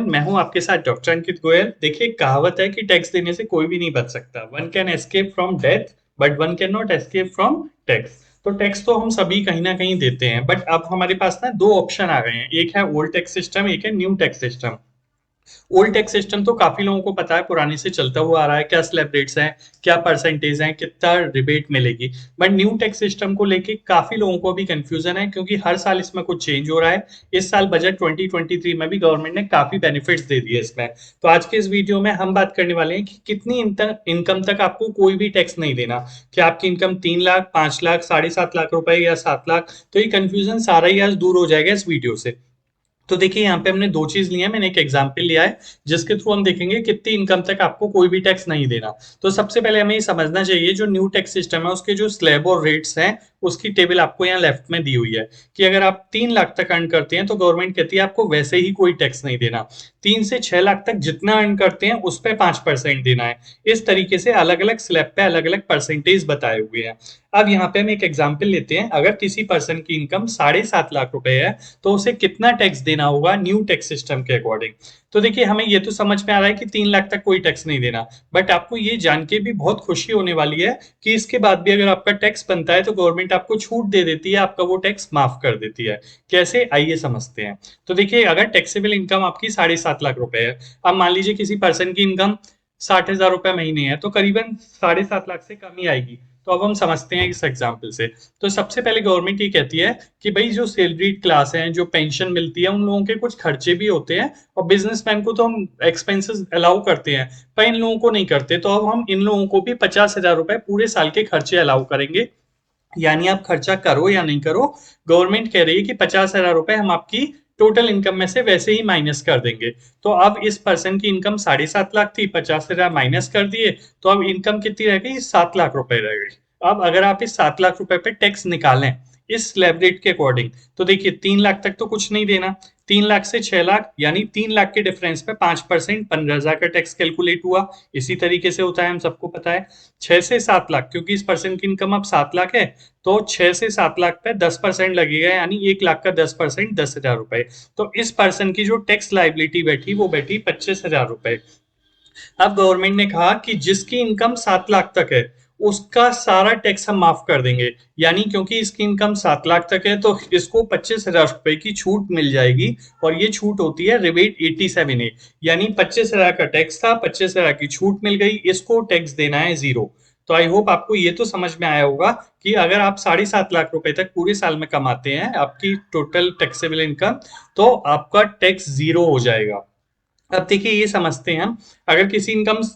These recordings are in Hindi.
मैं हूं आपके साथ डॉक्टर अंकित गोयल। देखिए, कहावत है कि टैक्स देने से कोई भी नहीं बच सकता। One can escape from death but one can not escape from tax. तो टैक्स तो हम सभी कहीं ना कहीं देते हैं, बट अब हमारे पास ना दो ऑप्शन आ गए हैं। एक है ओल्ड टैक्स सिस्टम, एक है new tax system. Old tax system तो काफी लोगों को पता है, पुराने से चलता हुआ आ रहा है। क्या स्लैब रेट्स हैं, क्या परसेंटेज हैं, कितना रिबेट मिलेगी। बट न्यू टैक्स सिस्टम को लेके काफी लोगों को भी कंफ्यूजन है, क्योंकि हर साल इसमें कुछ चेंज हो रहा है। इस साल बजट 2023 में भी गवर्नमेंट ने काफी बेनिफिट्स दे दिए इसमें। तो आज के इस वीडियो में हम बात करने वाले हैं कि कितनी इनकम तक आपको कोई भी टैक्स नहीं देना। क्या आपकी इनकम 3 लाख, 5 लाख, 7.5 लाख रुपए या 7 लाख, तो ये कंफ्यूजन सारा ही आज दूर हो जाएगा इस वीडियो से। तो देखिए, यहाँ पे हमने दो चीज ली है। मैंने एक एग्जाम्पल लिया है जिसके थ्रू हम देखेंगे कितनी इनकम तक आपको कोई भी टैक्स नहीं देना। तो सबसे पहले हमें ये समझना चाहिए, जो न्यू टैक्स सिस्टम है उसके जो स्लैब और रेट्स हैं उसकी टेबल आपको यहाँ लेफ्ट में दी हुई है। कि अगर आप 3 लाख तक अर्न करते हैं तो गवर्नमेंट कहती है आपको वैसे ही कोई टैक्स नहीं देना। 3 से 6 लाख तक जितना अर्न करते हैं उस पर 5% देना है। इस तरीके से अलग अलग स्लैब पे अलग अलग परसेंटेज बताए हुए हैं। अब यहाँ पे हम एक एग्जाम्पल लेते हैं। अगर किसी पर्सन की इनकम 7.5 लाख रुपए है तो उसे कितना टैक्स देना होगा न्यू टैक्स सिस्टम के अकॉर्डिंग। तो देखिए, हमें ये तो समझ में आ रहा है कि 3 लाख तक कोई टैक्स नहीं देना। बट आपको ये जान के भी बहुत खुशी होने वाली है कि इसके बाद भी अगर आपका टैक्स बनता है तो गवर्नमेंट आपको छूट दे देती है, आपका वो टैक्स माफ कर देती है। कैसे, आइए समझते हैं। तो देखिए, अगर टैक्सेबल इनकम आपकी 7.5 लाख रुपए है। अब मान लीजिए किसी पर्सन की इनकम 60,000 रुपए महीने है, तो करीबन 7.5 लाख से कम ही आएगी। तो अब हम समझते हैं इस एग्जाम्पल से। तो सबसे पहले गवर्नमेंट ये कहती है कि भाई, जो सैलरीड क्लास है, जो पेंशन मिलती है, उन लोगों के कुछ खर्चे भी होते हैं। और बिजनेसमैन को तो हम एक्सपेंसेस अलाउ करते हैं, पर इन लोगों को नहीं करते। तो अब हम इन लोगों को भी 50,000 रुपए पूरे साल के खर्चे अलाउ करेंगे। यानी आप खर्चा करो या नहीं करो, गवर्नमेंट कह रही है कि 50,000 रुपए हम आपकी टोटल इनकम में से वैसे ही माइनस कर देंगे। तो अब इस पर्सन की इनकम 7.5 लाख थी, 50,000 माइनस कर दिए, तो अब इनकम कितनी रह गई? 7 लाख रुपए रह गई। अब अगर आप इस 7 लाख रुपए पे टैक्स निकालें इस स्लैब रेट के अकॉर्डिंग, तो देखिए 3 लाख तक तो कुछ नहीं देना। 3 लाख से 6 लाख यानी 3 लाख के डिफरेंस पे 5% 15,000 का टैक्स कैलकुलेट हुआ। इसी तरीके से होता है, हम सबको पता है। 6 से 7 लाख, क्योंकि इस पर्सन की इनकम अब 7 लाख है, तो 6 से 7 लाख पे 10% लगेगा, यानी 1 लाख का 10% 10,000 रुपए। तो इस पर्सन की जो टैक्स लाइबिलिटी बैठी वो बैठी 25,000 रुपए। अब गवर्नमेंट ने कहा कि जिसकी इनकम 7 लाख तक है उसका सारा टैक्स हम माफ कर देंगे। यानी क्योंकि इसकी इनकम 7 लाख तक है तो इसको 25,000 रुपए की छूट मिल जाएगी। और ये छूट होती है रिबेट 87A। यानी 25,000 का टैक्स था, 25,000 की छूट मिल गई, इसको टैक्स देना है 0। तो आई होप आपको ये तो समझ में आया होगा कि अगर आप 7.5 लाख रुपए तक पूरे साल में कमाते हैं, आपकी टोटल टैक्सेबल इनकम, तो आपका टैक्स 0 हो जाएगा। अब देखिए, ये समझते हैं हम। अगर किसी इनकम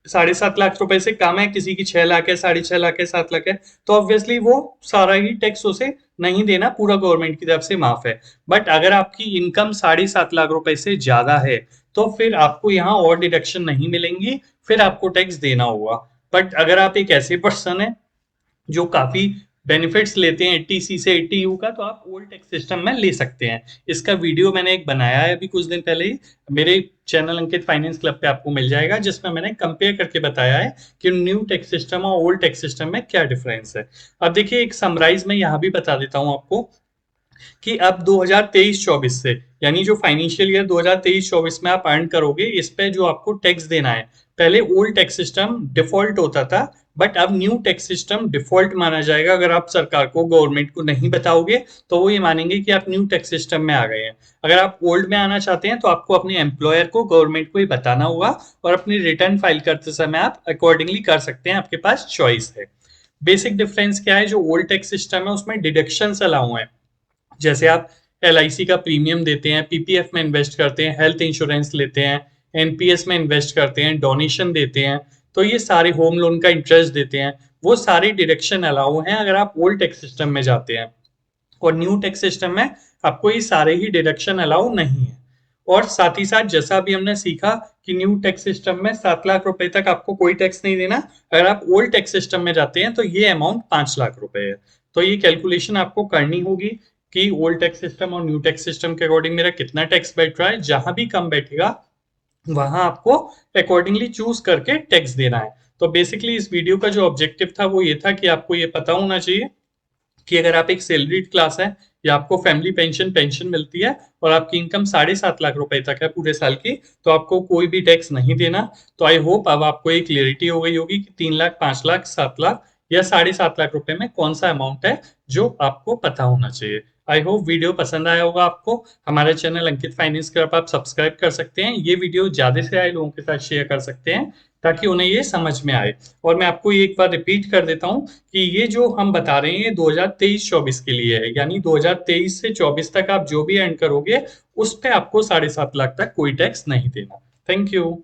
7.5 लाख रुपए से कम है, किसी की 6 लाख है, 6.5 लाख है, 7 लाख है, तो ऑब्वियसली वो सारा ही टैक्स उसे नहीं देना, पूरा गवर्नमेंट की तरफ से माफ है। बट अगर आपकी इनकम 7.5 लाख रुपए से ज्यादा है तो फिर आपको यहाँ और डिडक्शन नहीं मिलेंगी, फिर आपको टैक्स देना होगा। बट अगर आप एक ऐसे पर्सन है जो काफी बेनिफिट्स लेते हैं 80C से 80U का, तो आप ओल्ड टैक्स सिस्टम में ले सकते हैं। इसका वीडियो मैंने एक बनाया है अभी कुछ दिन पहले ही, मेरे चैनल अंकित फाइनेंस क्लब पे आपको मिल जाएगा, जिसमें मैंने कंपेयर करके बताया है कि न्यू टैक्स सिस्टम और ओल्ड टैक्स सिस्टम में क्या डिफरेंस है। अब देखिए, एक समराइज में यहाँ भी बता देता हूँ आपको कि अब 2023-24 से, यानी जो फाइनेंशियल ईयर 2023-24 में आप अर्न करोगे, इस पे जो आपको टैक्स देना है। पहले ओल्ड टैक्स सिस्टम डिफॉल्ट होता था, बट अब न्यू टैक्स सिस्टम डिफॉल्ट माना जाएगा। अगर आप सरकार को, गवर्नमेंट को नहीं बताओगे तो वो ये मानेंगे कि आप न्यू टैक्स सिस्टम में आ गए हैं। अगर आप ओल्ड में आना चाहते हैं तो आपको अपने एम्प्लॉयर को, गवर्नमेंट को ही बताना होगा, और अपनी रिटर्न फाइल करते समय आप अकॉर्डिंगली कर सकते हैं, आपके पास चॉइस है। बेसिक डिफरेंस क्या है? जो ओल्ड टैक्स सिस्टम है उसमें डिडक्शन अलाउ है। जैसे आप LIC का प्रीमियम देते हैं, PPF में इन्वेस्ट करते हैं, हेल्थ इंश्योरेंस लेते हैं, NPS में इन्वेस्ट करते हैं, डोनेशन देते हैं, तो ये सारे, होम लोन का इंटरेस्ट देते हैं, वो सारे डिडक्शन अलाउ हैं अगर आप ओल्ड टैक्स सिस्टम में जाते हैं। और न्यू टैक्स सिस्टम में आपको ये सारे ही डिडक्शन अलाउ नहीं है। और साथ ही साथ जैसा अभी हमने सीखा कि न्यू टैक्स सिस्टम में 7 लाख रुपए तक आपको कोई टैक्स नहीं देना, अगर आप ओल्ड टैक्स सिस्टम में जाते हैं तो ये अमाउंट 5 लाख रुपए है। तो ये कैलकुलेशन आपको करनी होगी कि ओल्ड टैक्स सिस्टम और न्यू टैक्स सिस्टम के अकॉर्डिंग मेरा कितना टैक्स बैठ रहा है। जहां भी कम बैठेगा वहां आपको अकॉर्डिंगली चूज करके टैक्स देना है। तो बेसिकली इस वीडियो का जो ऑब्जेक्टिव था वो ये था कि आपको ये पता होना चाहिए कि अगर आप एक सैलरीड क्लास है या आपको फैमिली पेंशन पेंशन मिलती है और आपकी इनकम 7.5 लाख रुपए तक है पूरे साल की, तो आपको कोई भी टैक्स नहीं देना। तो आई होप अब आपको एक क्लियरिटी हो गई होगी कि 3 लाख, 5 लाख, 7 लाख या 7.5 लाख रुपए में कौन सा अमाउंट है जो आपको पता होना चाहिए। आई होप वीडियो पसंद आया होगा आपको। हमारे चैनल अंकित फाइनेंस क्लब आप सब्सक्राइब कर सकते हैं। ये वीडियो ज्यादा से ज्यादा लोगों के साथ शेयर कर सकते हैं ताकि उन्हें ये समझ में आए। और मैं आपको एक बार रिपीट कर देता हूँ कि ये जो हम बता रहे हैं ये 2023-24 के लिए है, यानी 2023 से 24 तक आप जो भी अर्न करोगे उस पे आपको 7.5 लाख तक कोई टैक्स नहीं देना। Thank you.